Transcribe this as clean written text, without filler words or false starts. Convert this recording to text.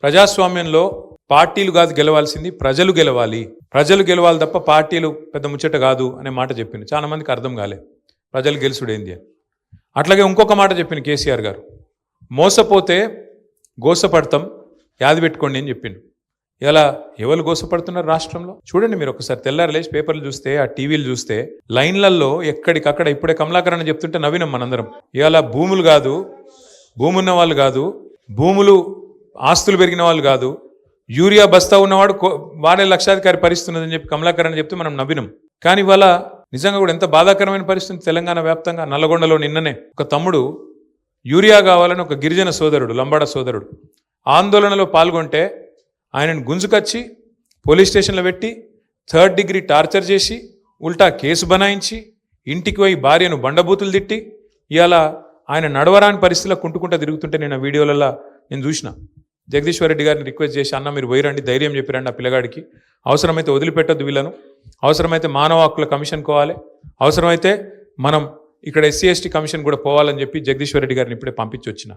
ప్రజాస్వామ్యంలో పార్టీలు కాదు గెలవాల్సింది, ప్రజలు గెలవాలి. ప్రజలు గెలవాలి తప్ప పార్టీలు పెద్ద ముచ్చట కాదు అనే మాట చెప్పింది. చాలా మందికి అర్థం కాలే ప్రజలు గెలుసుడేంది అని. అట్లాగే ఇంకొక మాట చెప్పింది కేసీఆర్ గారు, మోసపోతే గోసపడతాం, యాది పెట్టుకోండి అని చెప్పిండు. ఇలా ఎవరు గోసపడుతున్నారు రాష్ట్రంలో? చూడండి మీరు ఒకసారి తెల్లారి లేచి పేపర్లు చూస్తే, ఆ టీవీలు చూస్తే లైన్లలో ఎక్కడికక్కడ ఇప్పుడే కమలాకరణ చెప్తుంటే నవ్వినాం మనందరం. ఇవాళ భూములు కాదు, భూమి ఉన్న వాళ్ళు కాదు, భూములు ఆస్తులు పెరిగిన వాళ్ళు కాదు, యూరియా బస్తా ఉన్నవాడు వాడే లక్షాధికారి పరిస్థితున్నదని చెప్పి కమలాకరణ చెప్తే మనం నవ్వినాం. కానీ ఇవాళ నిజంగా కూడా ఎంత బాధాకరమైన పరిస్థితి తెలంగాణ వ్యాప్తంగా. నల్లగొండలో నిన్ననే ఒక తమ్ముడు యూరియా కావాలని ఒక గిరిజన సోదరుడు, లంబాడ సోదరుడు ఆందోళనలో పాల్గొంటే ఆయనను గుంజుకొచ్చి పోలీస్ స్టేషన్లో పెట్టి 3rd డిగ్రీ టార్చర్ చేసి ఉల్టా కేసు బనాయించి ఇంటికి పోయి భార్యను బండబూతులు తిట్టి ఇవాళ ఆయన నడవరాని పరిస్థితిలో కుంటుకుంటా తిరుగుతుంటే నేను ఆ వీడియోలలో నేను చూసిన. జగదీశ్వర్ రెడ్డి గారిని రిక్వెస్ట్ చేసి, అన్న మీరు పోయిరండి, ధైర్యం చెప్పిరండి ఆ పిల్లగాడికి, అవసరమైతే వదిలిపెట్టొద్దు వీళ్ళను, అవసరమైతే మానవ హక్కుల కమిషన్ పోవాలి, అవసరమైతే మనం ఇక్కడ SC ST కమిషన్ కూడా పోవాలని చెప్పి జగదీశ్వర్ రెడ్డి గారిని ఇప్పుడే పంపించి వచ్చిన.